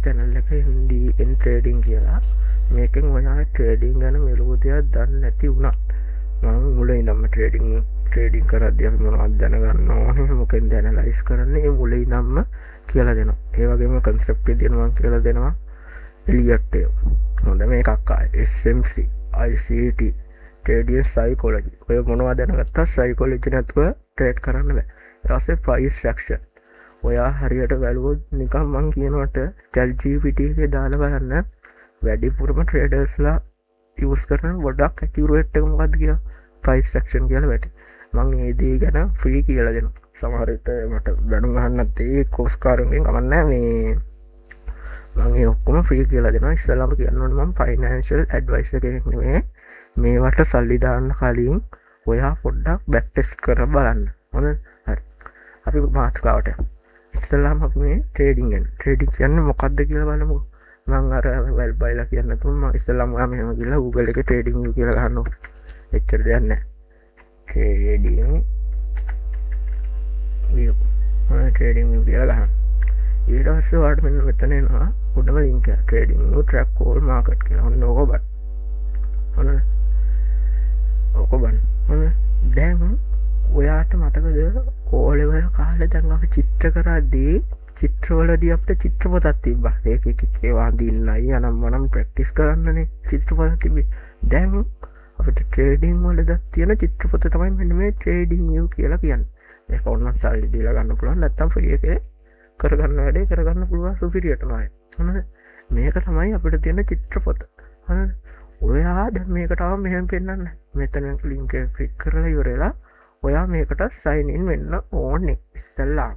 channel එක DN trading කියලා. මේකෙන් ඔයාලා trading ගැන මෙලොකු දෙයක් දන්නේ නැති වුණා. මම මුලින් ඉඳන්ම trading කරද්දී අපි මොනවද දැනගන්න ඕනේ, මොකෙන්ද ඇනලයිස් කරන්නේ, ඒ මුලින් ඉඳන්ම කියලා දෙනවා. ඒ වගේම concept එක දෙනවා කියලා දෙනවා. එලියට් එක. හොඳ මේකක් ආයේ SMC, ICT, trading psychology. ඔය මොනවද දැනගත්තා psychology නැතුව trade කරන්න බෑ. ඊට පස්සේ price action. ඔයා හරියට බැලුවොත් නිකන් මං කියනවට ChatGPT එකේ දාලා බලන්න වැඩිපුරම ට්‍රේඩර්ස්ලා යූස් කරන ගොඩක් ඇකියුරේට් එක මොකක්ද කියලා price action කියලා වැටි. මං ඒ දේ ගැන ෆ්‍රී කියලා දෙනවා. සමහර විට මට බැනුම් ගන්නත් ඒ කෝස් කාරුන්ගෙන් කමක් නැහැ. මේ මං ඒ ඔක්කොම ෆ්‍රී කියලා දෙනවා. ඉස්සෙල්ලාම කියන්න ඕනේ මම ෆයිනෑන්ෂල් ඇඩ්වයිසර් කෙනෙක් නෙමෙයි. මේවට සල්ලි දාන්න කලින් ඔයා පොඩ්ඩක් බැක් ටෙස්ට් කරලා බලන්න. හොඳද? හරි. අපි මාතෘකාවට යමු. ඉස්සෙල්ලාම අපි මේ ට්‍රේඩින් කියන්නේ මොකක්ද කියලා බලමු. මම අර වෙල් බයිලා කියන්න නැතුව මම ඉස්සෙල්ලාම ඔයා මෙහෙම ගිහලා Google එකේ ට්‍රේඩින් view කියලා ගහන්න. එච්චර දෙයක් නැහැ. Trading view. ට්‍රේඩින් view කියලා ගහන්න. ඊට පස්සේ ඔයාලට මෙන්න මෙතන එනවා උඩම link එක trading view track all market කියලා. ඔන්න ඕක බලන්න. ඔන්න ඕක බලන්න. ඔන්න දැන් ඔයාට මතකද ඕලෙවල් කාලේ දැන් අපි චිත්‍ර කරද්දී චිත්‍රවලදී අපිට චිත්‍රපතක් තිබ්බා. ඒක ඒවා අඳින්නයි අනම්මනම් ප්‍රැක්ටිස් කරන්නනේ චිත්‍රපත තිබ්බේ. දැන් අපිට ට්‍රේඩින් වල තියෙන චිත්‍රපත තමයි මෙන්න මේ ට්‍රේඩින් view කියලා කියන්නේ. ඒක ඕනනම් සල්ලි දීලා ගන්න පුළුවන්. නැත්තම් ෆ්‍රී එකේ කරගන්න වැඩේ කරගන්න පුළුවන් සුපිරියට නෑ. හරිද? මේක තමයි අපිට තියෙන චිත්‍රපත. හරිද? ඔයා දැන් මේකට ආව මෙහෙම පෙන්නන්න. මෙතන link එක ක්ලික් කරලා ඉවරලා ඔයා මේකට sign in වෙන්න ඕනේ ඉස්සෙල්ලා.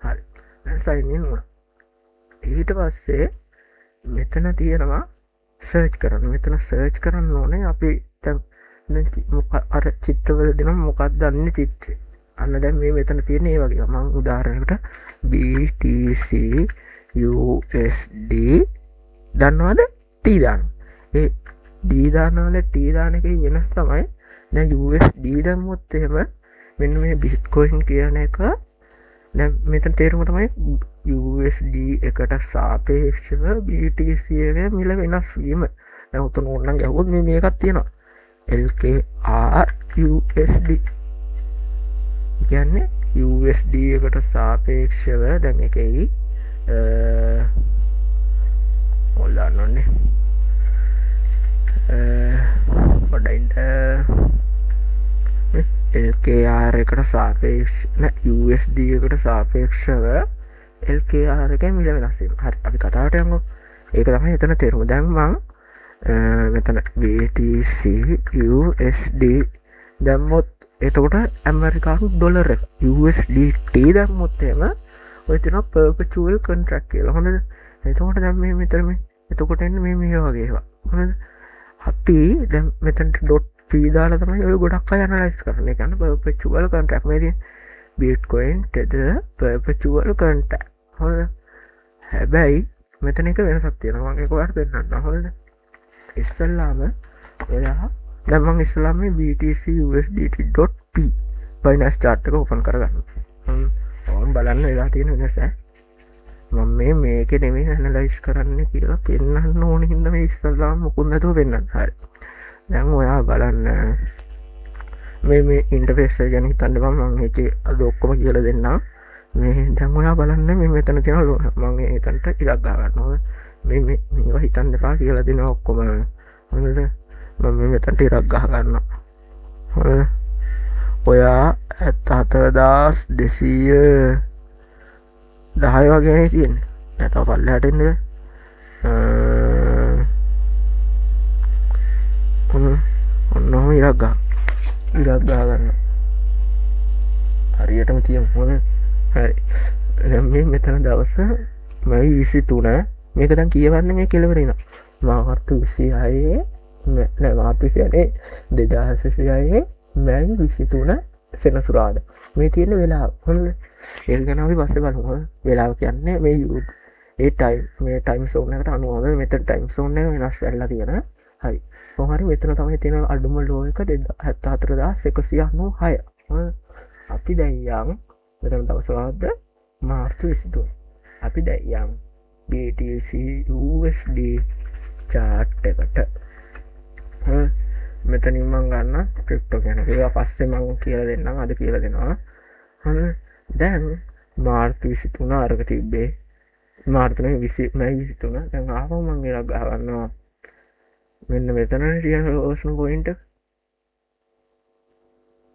හරි. දැන් sign in වුණා. ඊට පස්සේ මෙතන තියෙනවා search කරන්න. මෙතන search කරන්න ඕනේ අපි දැන් අර චිත්‍රවල දෙන මොකක්ද දන්නේ චිත්‍රය. අන්න දැන් මේ මෙතන තියෙන ඒ වගේ. මම උදාහරණයකට BTC USD දන්නවද? T දාන්න. ඒ D දානවල T දාන එකේ වෙනස් තමයි. දැන් USD දැම්මොත් එහෙම මෙන්න මේ බිට්කොයින් කියන එක දැන් මෙතන තේරුම තමයි USD එකට සාපේක්ෂව BTC එකේ මිල වෙනස් වීම. දැන් උතන ඕනනම් ගහුවොත් මේ මේකක් තියෙනවා. LKR USD කියන්නේ USD එකට සාපේක්ෂව දැන් එකයි ඔයාලන්නේ පොඩ්ඩක් LKR එකට සාපේක්ෂ USD එකට සාපේක්ෂව LKR එකේ මිල වෙනස් වීම. හරි අපි කතාවට යමු. ඒක තමයි එතන තේරුම. දැන් මම මෙතන BTC USD දැම්මොත් එතකොට ඇමරිකානු ඩොලර් එක USDT දැම්මොත් එහෙම ඔය තියෙනවා perpetual contract කියලා. හොඳද? එතකොට දැන් මේ මෙතන මේ එතකොට එන්නේ මේ වගේ ඒවා. හොඳද? අපි දැන් මෙතන .p දාලා තමයි ඔය ගොඩක් අය ඇනලයිස් කරන්නේ. ඒ කියන්නේ perpetual contract මේ තියෙන Bitcoin tether perpetual contract. හොඳද? හැබැයි මෙතන එක වෙනසක් තියෙනවා. මම ඒක ඔයාලට පෙන්නන්නම්. හොඳද? ඉස්සල්ලාම ඔයා දැන් මම ඉස්සල්ලාම මේ BTC USDT.p Binance chart එක ඕපන් කරගන්න. ඕන් බලන්න එලා තියෙන වෙනස. මම මේකේ නෙමෙයි ඇනලයිස් කරන්න කියලා පෙන්නන්න ඕනේ හින්දා මේ ඉස්සල්ලාම මොකුත් නැතුව පෙන්නන්න. හරි. දැන් ඔයා බලන්න මේ ඉන්ටර්ෆේස් එක ගැන හිතන්න බෑ. මම මේකේ අද ඔක්කොම කියලා දෙන්නම්. මේ දැන් ඔයා බලන්න මේ මෙතන තියෙන මම එතනට ඉලක්ක ගන්නවා. මේවා හිතන්න එපා කියලා දෙනවා ඔක්කොම. හරිද? මම මෙතනට ඉරක් ගහ ගන්නවා. හරිද? ඔයා 74210 වගේ තියෙන්නේ. නැතව පල්ලෙහාට එන්නේ. ඔන්නෝම ඉරක් ගහ ගන්න. හරියටම තියමු. හොඳ. හරි. දැන් මේ මෙතන දවස් මයි 23 මේක දැන් කියවන්නේ මේ කෙලවර ඉනවා. මාර්තු 26 නෑ මාර්තු 26 2026 මැයි 23 සෙනසුරාදා. මේ තියෙන වෙලාව. හොඳද? ඒක ගැන අපි පස්සේ බලමු. වෙලාව කියන්නේ මේ ඒ මේ ටයිම් සෝන් එකට අනුව මෙතන ටයිම් සෝන් එක වෙනස් වෙලා තියෙන. හරි. කොහොමද මෙතන තමයි තියෙන අඩුම ලෝ එක 74196. හොඳද? අපි දැන් යම් මෙතන දවස් වලද මාර්තු 23. අපි දැන් යම් BTC USD chart එකට මෙතනින් මං ගන්න ක්‍රිප්ටෝ ගැන ඒවා පස්සේ මං කියලා දෙන්නම් අද කියලා දෙනවා දැන් මාර්තු 23 අරක තිබ්බේ මාර්තුනේ 20 මැයි 23 දැන් ආපහු මං ඒලා ගහගන්නවා මෙන්න මෙතන රියල් ඕසන් පොයින්ට්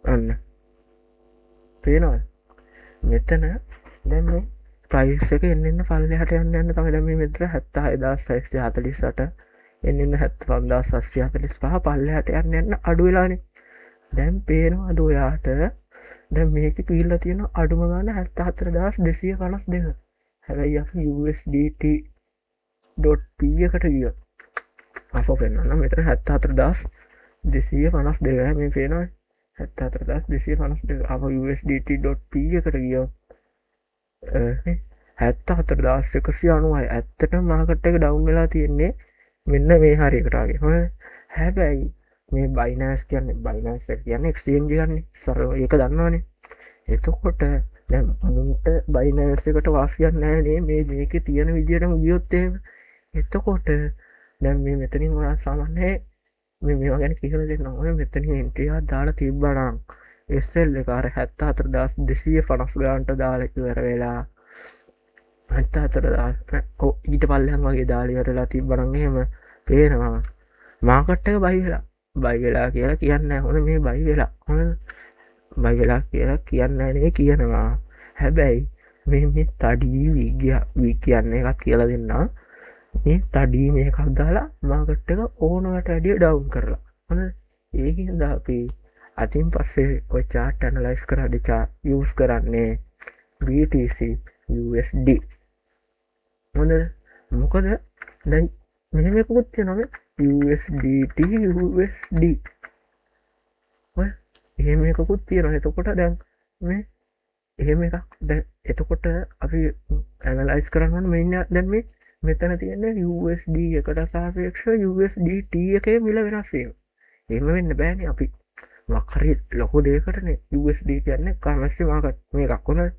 අන්න පේනවද මෙතන දැන් මේ ප්‍රයිස් එක එන්න පල්ලෙහාට යන්න තමයි දැන් මේ මෙතන 76648 එන්න 75745 පල්ලෙහාට යන්න අඩු වෙලානේ දැන් පේනවාද ඔයාට දැන් මේක පිල්ලා තියෙන අඩුම ගන්න 74252 හැබැයි අපි USDT.P එකට ගියා අපෝ පෙන්නන්න මෙතන 74252 මේ පේනවා 74252 අපෝ USDT.P එකට ගියා 74190යි ඇත්තටම මාකට් එක ඩවුන් වෙලා තියෙන්නේ මෙන්න මේ හරියකට වගේ හැබැයි මේ බයිනෑස් කියන්නේ බයිනෑස් කියන්නේ එක්ස්චේන්ජ් ගන්නේ සරලව ඒක දන්නවනේ එතකොට දැන් මුන්ට බයිනෑස් එකට වාසියක් නැහැ නේ මේ මේකේ තියෙන විදියටම ගියොත් එහෙම එතකොට දැන් මේ මෙතනින් ඔයා සාමාන්‍යයෙන් මේවා ගැන කියලා දෙන්න ඕනේ මෙතනින් එන්ට්‍රි එකක් දාලා තිබ්බා නම් SL එක අර 74250 ගානට දාලා ඉවර වෙලා 74000 ඊට පල්ලෙහාම වගේ දාලා ඉවරලා තිබ්බා නම් එහෙම පේනවා මාකට් එක බයි වෙලා කියලා කියන්නේ හොඳ මේ බයි වෙලා හොඳ බයි වෙලා කියලා කියන්නේ නේ කියනවා හැබැයි මේ තඩී වී කියන්නේ එකක් කියලා දෙන්නා මේ තඩී මේකක් දාලා මාකට් එක ඕනකට වැඩිය ඩවුන් කරලා හොඳ ඒකින්ද අපි අතින් පස්සේ ඔය chart analyze කරද්දී chart use කරන්නේ BTC USD හොඳ මොකද දැන් මෙහෙම එකකුත් තියෙනවා USDT USD ඔය එහෙම එකකුත් තියෙනවා එතකොට දැන් මේ එහෙම එකක් දැන් එතකොට අපි ඇනලයිස් කරන්න ඕනේ මෙන්න දැන් මේ මෙතන තියෙන USD එකට සාපේක්ෂව USDT එකේ මිල වෙනස් වීම එහෙම වෙන්න බෑනේ අපි මොකක් හරි ලොකු දෙයකටනේ USD කියන්නේ කරන්සි මාකට් මේකක් උන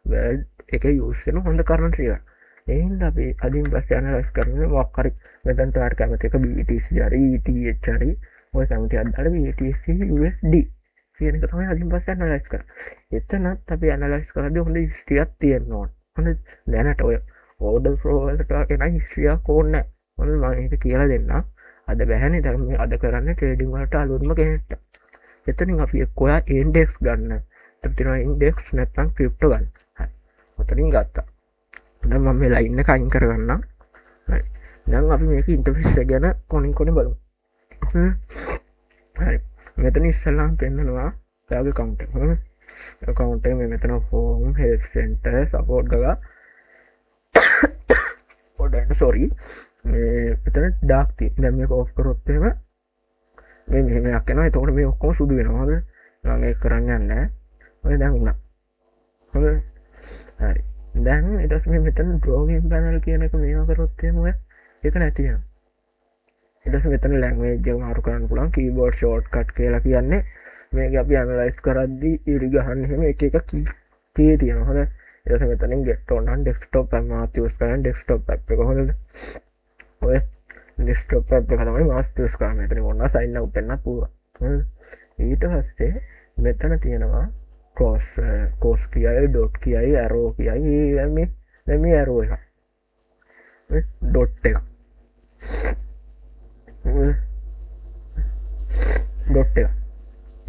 වර්ල්ඩ් එකේ යූස් වෙන හොඳ කරන්සි එකක් එහෙනම් අපි අදින් පස්සේ ඇනලයිස් කරන්නේ මොකක් හරි මෙතන තාර කැමති එක BTC හරි ETH හරි ඔය කැමති අදාළ BTC USD කියන එක තමයි අදින් පස්සේ ඇනලයිස් කරන්නේ එතනත් අපි ඇනලයිස් කරද්දී හොඳ හිස්ටරියක් තියෙන්න ඕන හොඳ දැනට ඔය ඕඩර් ෆ්ලෝ වලට එන හිස්ටරියක් ඕනේ නැහැ හොඳ මම ඒක කියලා දෙන්නම් අද බෑනේ දැන් මේ අද කරන්නේ ට්‍රේඩින් වලට අලුත්ම කෙනෙක්ට එතනින් අපි කොයා ඉන්ඩෙක්ස් ගන්න එතන තියෙනවා ඉන්ඩෙක්ස් නැත්නම් ක්‍රිප්ටෝ ගන්න හරි ඔතනින් ගත්තා දැන් මම මේ ලයින් එක අයින් කරගන්නම් හරි දැන් අපි මේක ඉන්ටර්ෆේස් එක ගැන කොනින් බලමු හරි මෙතන ඉස්සෙල්ලාම පෙන්නනවා ඔයාගේ account එක හරි account එක මේ මෙතන home help center support ගගා පොඩ්ඩක් sorry මේ මෙතන dark තියෙන දැන් මේක off කරොත් එහෙම මේ මෙහෙම එකක් එනවා එතකොට මේ ඔක්කොම සුදු වෙනවා හරිද මම ඒක කරන්න යන්නේ නැහැ ඔය දැන් උනා හරි හරි දැන් ඊට පස්සේ මේ මෙතන drawing panel කියන එක මේවා කරොත් එහෙම ඒක නැති වෙනවා ඊට පස්සේ මෙතන language එක මාරු කරන්න පුළුවන් keyboard shortcut කියලා කියන්නේ මේක අපි analyze කරද්දී ඉරි ගහන්න එහෙම එක එක key තියෙනවා හරිද ඊට පස්සේ මෙතනින් get on and desktop app මාත් use කරන්නේ desktop app එක හොඳද ඔය desktop app එක තමයි මාත් use කරන්නේ මෙතන ඕන sign out වෙන්න පුළුවන් ඊට පස්සේ මෙතන තියෙනවා cross කියයි dot කියයි arrow කියයි දැන් මේ arrow එක dot එක dot එක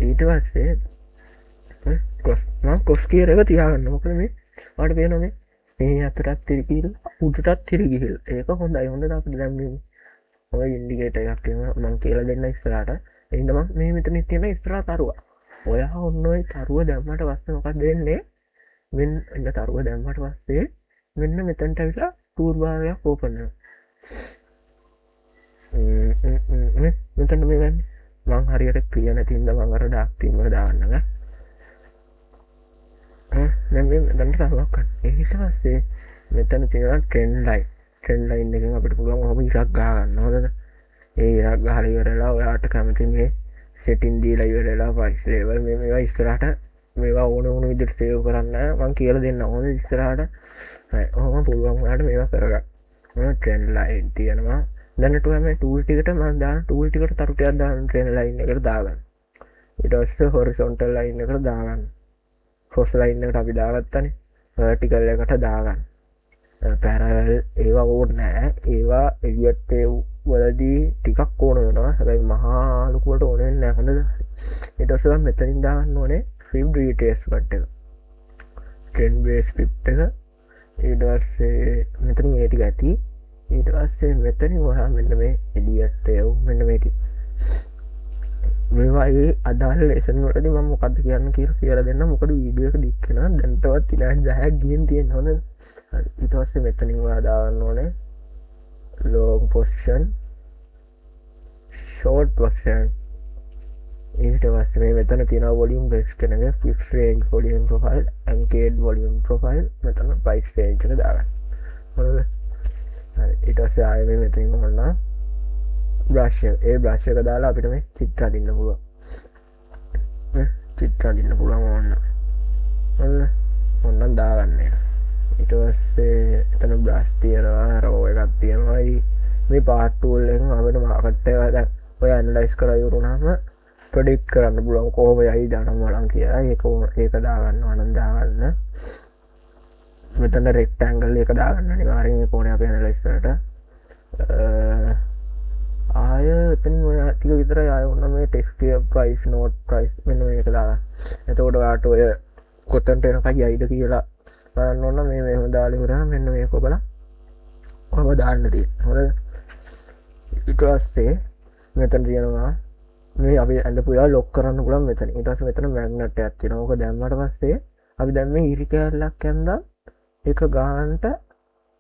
ඊට පස්සේ cross කියන එක තියාගන්න මොකද මේ ඔයාලට පේනවා මේ අතරත් තිරිගිහිල්ලා උඩටත් තිරිගිහිල්ලා ඒක හොඳයි හොඳට අපිට දැන් මේ ඔය ඉන්ඩිකේටර් එකක් තියෙනවා මම කියලා දෙන්න ඉස්සරහට එහෙනම් මම මේ මෙතන තියෙන ඉස්සරහ තරුව ඔයා ඔන්න ඔය තරුව දැම්මට පස්සේ මොකක්ද වෙන්නේ මෙන්න ඉන්න තරුව දැම්මට පස්සේ මෙන්න මෙතනට ඇවිල්ලා ටූල් බාර් එකක් ඕපන් වෙනවා මෙතන මේ වෙන්නේ මම හරියට ක්ලියර් නැති ඉඳ මම අර ඩාක් තීම් එක දාන්නම් දැන් මේ දැන් තරුවක් ගන්න ඊට පස්සේ මෙතන තියෙනවා ට්‍රෙන්ඩ් ලයින් එකෙන් අපිට පුළුවන් ඔහොම ඉරක් ගහ ගන්න හොඳද ඒ ඉරක් ගහලා ඉවරලා ඔයාට කැමති මේ setting දීලා ඉවරලා price level මේවා ඉස්සරහට මේවා ඕන විදිහට සේව් කරන්න මම කියලා දෙන්න ඕනේ ඉස්සරහට හරි ඔහොම පුළුවන් ඔයාලට මේවා කරගන්න ට්‍රෙන්ඩ් ලයින් තියෙනවා දැනට මේ ටූල් ටිකට මම දාන ටූල් ටිකට තරු ටිකක් දාන්න ට්‍රෙන්ඩ් ලයින් එකට දාගන්න ඊට පස්සේ හොරිසොන්ටල් ලයින් එකට දාගන්න ක්‍රොස් ලයින් එකට අපි දාගත්තනේ වර්ටිකල් එකට දාගන්න පැරලල් ඒවා ඕනේ නැහැ ඒවා එලියට් වලදී ටිකක් ඕන වෙනවා හැබැයි මහා ලොකුවට ඕනේ නැහැ හොඳද ඊට පස්සේ මෙතනින් දාන්න ඕනේ ෆිල්ම් රීටේස් කට් එක ට්‍රෙන්ඩ් බේස් ස්ක්‍රිප්ට් එක ඊට පස්සේ මෙතනින් ඒ ටික ඇති ඊට පස්සේ මෙතනින් ඔයා මෙන්න මේ එලියට් ඒව මෙන්න මේ ටික මේවා ඒ අදාළ ලෙසන් වලදී මම මොකද්ද කියන්න කියලා දෙන්න මොකද වීඩියෝ එක ඩික් කරනවා දැන්ටවත් විනාඩි 10ක් ගිහින් තියෙනවා හොඳ ඊට පස්සේ මෙතනින් ඔයා දාන්න ඕනේ long position short position ඊට පස්සේ මේ මෙතන තියෙනවා volume base කෙනක fixed range volume profile anchored volume profile මෙතන price range එක දාගන්න හරිද හරි ඊට පස්සේ ආයෙ මේ මෙතනින් ඔන්න brush එක දාලා අපිට මේ චිත්‍ර අදින්න පුළුවන් චිත්‍ර අදින්න පුළුවන් ඕන්න දාගන්න එක ඊට පස්සේ එතන brush තියෙනවා raw එකක් තියෙනවා මේ part tool එකෙන් අපිට market එක දැන් ඔය analyze කරලා ඉවරුනහම predict කරන්න පුළුවන් කොහොම යයි දානම් වලන් කියලා ඒක දාගන්න ඕනම් දාගන්න මෙතන rectangle එක දාගන්න අනිවාර්යෙන් මේ කොනේ අපි analyze කරලා ආය එතනින් ඔය ටික විතරයි ආය ඔන්න මේ texture price note price මෙන්න මේක දාගන්න. එතකොට ඔයාට ඔය කොතනට එනකයි යයිද කියලා බලන්න ඕන මේ මෙහෙම දාලා ඉවරනම් මෙන්න මේක ඔබලා ඔබ දාන්න තියෙනවා. හරිද? ඊට පස්සේ මෙතන තියෙනවා මේ අපි ඇඳපු ඒවා ලොක් කරන්න පුළුවන් මෙතන. ඊට පස්සේ මෙතන මැග්නට් එකක් තියෙනවා. ඕක දැම්මට පස්සේ අපි දැන් මේ ඉරි කැලලක් ඇඳලා ඒක ගන්නට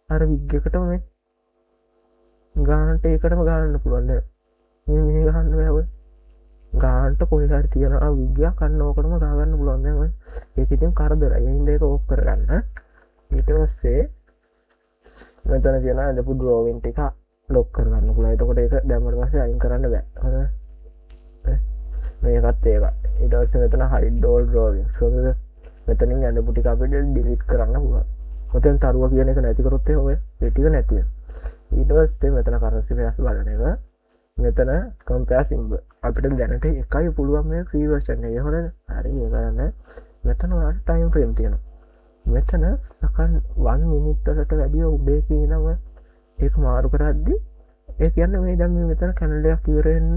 අර විග් එකටම මේ ගානට ඒකටම ගන්න පුළුවන් නේද මේ ගහන්න බෑ ඔය ගානට කොහේ හරි තියනවා විග්ගයක් කන්න ඕකටම ගා ගන්න පුළුවන් දැන් ඔය ඒක ඉතින් කරදරයි ඒ හින්දා ඒක ඕෆ් කරගන්න ඊට පස්සේ මෙතන තියෙන අදපු ඩ්‍රෝවින් ටික ලොක් කරගන්න පුළුවන් එතකොට ඒක දැම්මට පස්සේ අයින් කරන්න බෑ හරිද මේකත් ඒක ඊට පස්සේ මෙතන hide all drawings හරිද මෙතනින් අදපු ටික අපිට delete කරන්න පුළුවන් ඔතෙන් තරුව කියන එක නැති කරොත් ඔය ඒ ටික නැති වෙනවා ඊට පස්සේ මෙතන කරන්සි වෙනස් බලන එක මෙතන compare symbol අපිට දැනට එකයි පුළුවන් මේ free version එකේ හොඳද හරි ඒක ගන්න මෙතන ඔයාලට time frame තියෙනවා මෙතන සකන් 1 minute වලට වැඩිය උඩේ කියනවා ඒක මාරු කරද්දි ඒ කියන්නේ මේ දැන් මේ මෙතන කැනල් එකක් ඉවර වෙන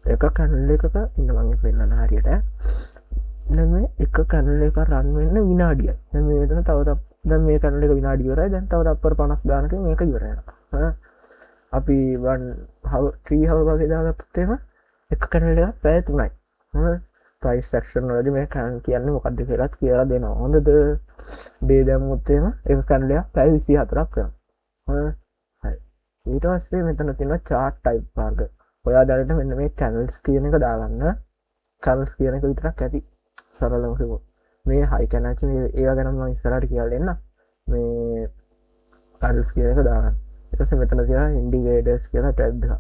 එක කැනල් එකක ඉන්න මම පෙන්නන හරියට දැන් මේ එක කැනල් එක රන් වෙන්න විනාඩියක් දැන් මේ මෙතන තව දැන් මේ කැනල් එක විනාඩිය ඉවරයි දැන් තව තත්පර 50 ගානකින් මේක ඉවර වෙනවා අපි 3 hour වගේ දාගත්තොත් එහෙම එක කැනල් එකක් පැය 3යි හරි price section වලදී මේ කියන්නේ මොකක්ද කියලාත් කියලා දෙනවා හොඳද day දැම්මොත් එහෙම එක කැනල් එකක් පැය 24ක් වෙනවා හරි ඊට පස්සේ මෙතන තියෙනවා chart type වර්ග ඔයා දැනට මෙන්න මේ channels කියන එක දාගන්න channels කියන එක විතරක් ඇති සරලව කිව්වොත් මේ high channels ඒවා ගැන මම ඉස්සරහට කියලා දෙන්න මේ channels කියන එක දාගන්න ඊට පස්සේ මෙතන තියෙනවා indicators කියලා ටැබ් එක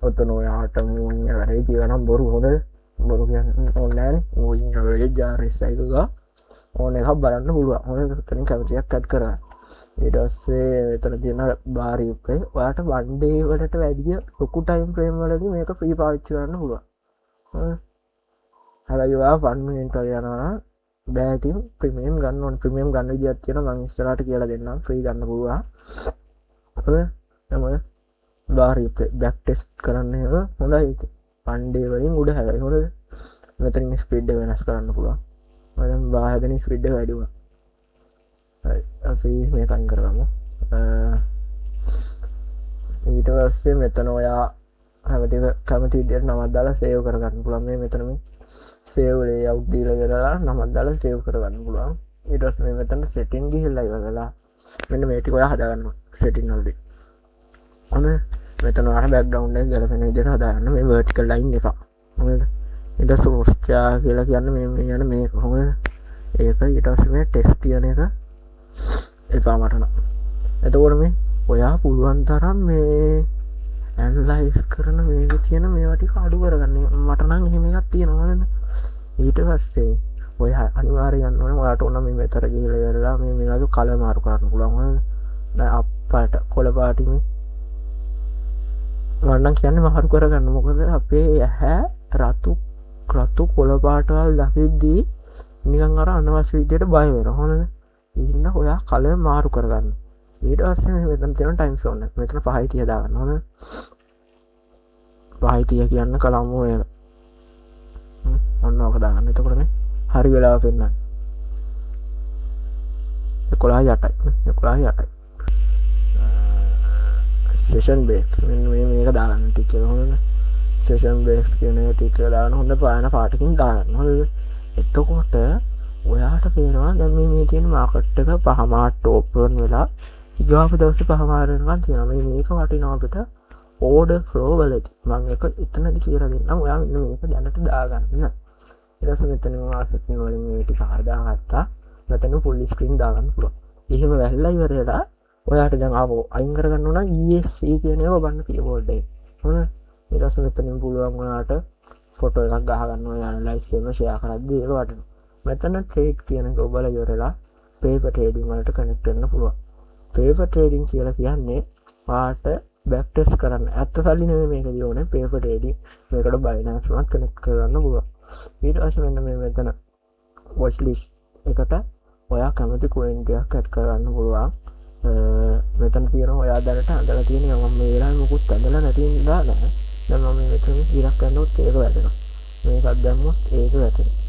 ඔතන ඔයාට මූණ වැඩේ කියලා නම් බොරු හොඳ බොරු කියන්නේ ඕනේ නැහැ මූණ වැඩේ ජාරස් එකක ඕන එකක් බලන්න පුළුවන් හොඳ ඔතන කැමතියක් අඩ් කරගන්න ඊට පස්සේ මෙතන තියෙන bar replay ඔයාට one day වලට වැඩිය ලොකු time frame වලදී මේක free පාවිච්චි කරන්න පුළුවන් හැබැයි ඔයා 1 minute වගේ යනවා බෑ ඉතින් ප්‍රීමියම් ගන්න ඕන ප්‍රීමියම් ගන්න විදියක් තියෙනවා මම ඉස්සරහට කියලා දෙන්නම් ෆ්‍රී ගන්න පුළුවන් හරි තමයි bar replay back test කරන්න එක හොඳයි ඉතින් one day වලින් උඩ හැබැයි හොඳද මෙතනින් ස්පීඩ් එක වෙනස් කරන්න පුළුවන් මම දැන් බා හැදෙන ස්පීඩ් එක වැඩි වුණා හරි අපි මේක අයින් කරගමු ඊට පස්සේ මෙතන ඔයා කැමති විදියට නමක් දාලා සේව් කරගන්න පුළුවන් මේ මෙතන මේ save layout දීලා ඉවරලා නමක් දාලා save කරගන්න පුළුවන් ඊට පස්සේ මේ මෙතන setting ගිහිල්ලා ඉවරලා මෙන්න මේ ටික ඔයා හදාගන්න setting වලදී අනේ මෙතන ඔයාලා background එක ගැලපෙන විදිහට හදාගන්න මේ vertical line එක හරිද ඊට source කියලා කියන්නේ මේ යන මේක හොඳද ඒක ඊට පස්සේ මේ text කියන එක එපා මට නම් එතකොට මේ ඔයා පුළුවන් තරම් මේ ඇනලයිස් කරන මේකේ තියෙන මේවා ටික අඩු කරගන්න මට නම් එහෙම එකක් තියෙනවා නේද ඊට පස්සේ ඔය අනිවාර්යයෙන් යන්න ඕනේ ඔයාට ඕන මේ මෙතර ගිහලා ඉවරලා මේ වගේ කලර් මාරු කරන්න පුළුවන් හරිද අප්පාට කොළ පාටිම වන්නන් කියන්න මහරු කරගන්න මොකද අපේ ඇහැ රතු කොළපාටවල් දකිද්දී නිකන් අර අනවශ්‍ය විදියට බය වෙන හොඳද ඉන්න ඔයා කලර් මාරු කරගන්න ඊට පස්සේ මෙතන තියෙන ටයිම් සෝන් එක මෙතන 5:30 දාගන්න හොඳද 5:30 කියන්න කලම්මෝ එක ඔන්න ඔක දාගන්න එතකොට මේ හරි වෙලාව පෙන්නන්න 11:08 සෙෂන් බේක්ස් මේක දාගන්න ටික හොඳද සෙෂන් බේක්ස් කියන ටික දාන්න හොඳ පායන පාටකින් දාන්න හොඳද එතකොට ඔයාට පේනවා දැන් මේ තියෙන මාකට් එක පහමාට ඕපන් වෙලා ඊගාව දවසේ පහමාර වෙනවා තියෙනවා මේක වටිනවා අපිට ඕඩර් ෆ්ලෝ වලදී මම එක එතනදි කියලා දෙන්නම් ඔයා මෙන්න මේක දැනට දාගන්න ඊට පස්සේ මෙතන ආසෙට් වලින් මේ ටික හදාගත්තා මෙතන ෆුල් ස්ක්‍රීන් දාගන්න පුළුවන් එහෙම වැල්ලා ඉවරලා ඔයාට දැන් ආවෝ අයින් කරගන්න ඕන ESC කියන එක ඔබන්න කීබෝඩ් එකේ හොඳ ඊට පස්සේ මෙතනින් පුළුවන් ඔයාට ෆොටෝ එකක් ගහ ගන්න ඔයා ඇනලයිස් කරන ෂෙයා කරද්දී ඒක වටිනවා මෙතන ට්‍රේඩ් කියන එක ඔබලා ඉවරලා පේපර් ට්‍රේඩින් වලට කනෙක්ට් වෙන්න පුළුවන් පේපර් ට්‍රේඩින් කියලා කියන්නේ වාට බෑක් ටෙස්ට් කරන්න ඇත්ත සල්ලි නෙමෙයි මේක දියෝනේ පේපර් ට්‍රේඩින් මේකට බයිනන්ස් උනත් කනෙක්ට් කරන්න පුළුවන් ඊට පස්සේ මෙන්න මේ මෙතන watch list එකට ඔයා කැමති coin එකක් ඇඩ් කරගන්න පුළුවන් මෙතන තියෙනවා ඔයා දැනට අඳලා තියෙනවා මම මේ වෙලාවේ මොකුත් අඳලා නැති නිසා නෑ දැන් මම මේ මෙතන ඉරක් කරනොත් ඒක වැටෙනවා මේකක් දැම්මොත් ඒක වැටෙනවා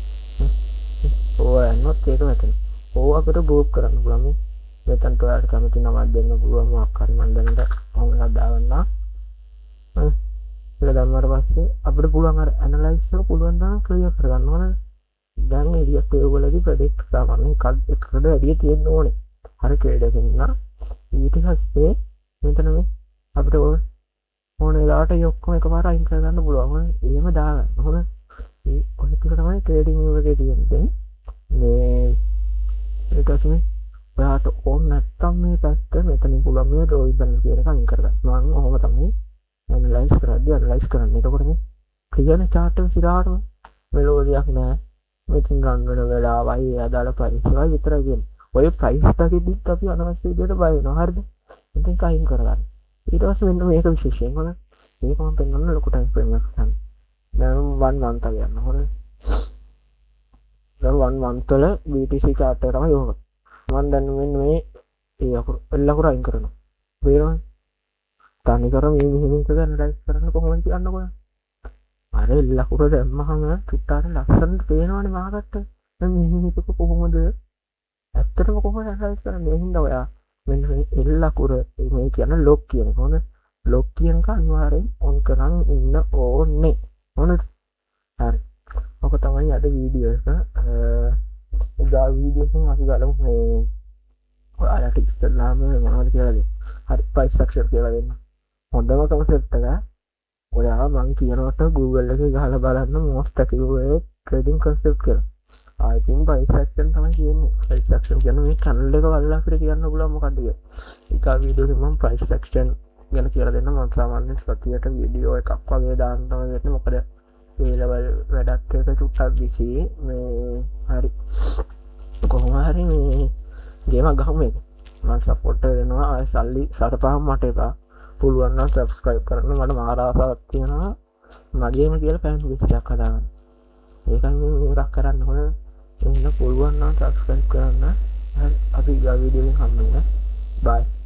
ඕවා යනොත් ඒක වැටෙනවා ඕවා අපිට ගෲප් කරන්න පුළුවන් මෙතනට ඔයාලට කැමති නමක් දෙන්න පුළුවන් මොකක් හරි මම දැනට මොකක් දාගන්න ඒක දැම්මට පස්සේ අපිට පුළුවන් අර ඇනලයිස් එක පුළුවන් තරම් ක්ලියර් කරගන්න ඕනේ දැන් එළියට ඔයගොල්ලෝගේ ප්‍රොඩක්ට් සාමාන්‍යයෙන් එකට වැඩි තියෙන්න ඕනේ හරි ට්‍රේඩ් එකකින් නා ඊට පස්සේ මෙතන මේ අපිට ඕන වෙලාවට ඔක්කොම එකපාර අයින් කරගන්න පුළුවන් එහෙම දාගන්න හොඳ ඒ ඔය ටික තමයි ට්‍රේඩින් එකේ තියෙන්නේ මේ ඊට පස්සේ ඔයාට ඕන නැත්තම් මේ පැත්ත මෙතනින් පුළුවන් මේ ඩ්‍රොයි බැලන්ස් කියන එක අයින් කරගන්න මම ඔහොම තමයි ඇනලයිස් කරන්නේ එතකොට මේ ක්ලියර් chart එක සිරාටම මෙලෝඩියක් නෑ මෙතන ගන්න වෙන වෙලාවයි අදාළ ප්‍රයිස් එකයි විතරයි කියන්නේ ඔය ප්‍රයිස් එකෙදිත් අපි අනවශ්‍ය විදියට බය වෙනවා හරිද ඉතින් කයින් කරගන්න ඊට පස්සේ මෙන්න මේක විශේෂයෙන් හොඳ මේක මම පෙන්වන්න ලොකු ටයිම් ෆ්‍රේම් එකක් ගන්න දැන් 1 month එක යනවා හොඳ දැන් 1 month වල BTC chart එක තමයි යෝග මම දැන් මෙන්න මේ ඒ අකුරු අයින් කරනවා වේරවනේ තනි කර මේ මෙහෙම එක ඇනලයිස් කරන්න කොහොමද කියන්නකො අර ලකුර දැම්මහම චුට්ටාට ලස්සනට පේනවනේ මාකට දැන් මෙහෙම එක කොහොමද ඇත්තටම කොහොමද ඇනලයිස් කරන්නේ මේ හින්දා ඔයා මෙන්න මේ ලකුර මේ කියන ලොක් කියන කොහොමද ලොක් කියන එක අනිවාර්යෙන් ඔන් කරන් ඉන්න ඕනේ හොඳද හරි ඔක තමයි අද වීඩියෝ එක උදා වීඩියෝ එකෙන් අපි ගලමු මේ ඔයාලට ඉස්සෙල්ලාම මොනවද කියලා දෙන්න හරි ප්‍රයිස් ස්ට්‍රක්චර් කියලා දෙන්න හොඳම කන්සෙප්ට් එක ඔයා මං කියනකොට Google එකේ ගහලා බලන්න most accurate trading concept කියලා. I think price action තමයි කියන්නේ. price action කියන්නේ මේ channel එක වල්ලා අපිට කියන්න පුළුවන් මොකක්ද කියලා. ඒක වීඩියෝ එකෙන් මම price action ගැන කියලා දෙන්න මම සාමාන්‍යයෙන් සතියට වීඩියෝ එකක් වගේ දාන්න තමයි වෙන්නේ. මොකද ඒ level වැඩක් එක චුට්ටක් busy මේ හරි කොහොම හරි මේ ගේම ගහමු මේක. මම support කරනවා ආය සල්ලි 7-5ක් මට එපා. පුළුවන් නම් subscribe කරන්න මට මාර ආසාවක් තියෙනවා මගේම කියලා fan base එකක් හදාගන්න. ඒකයි මේක කරන්න ඕන. එහෙනම් පුළුවන් නම් subscribe කරන්න. අපි ඊගා වීඩියෝ එකෙන් හම්බ වෙනවා. bye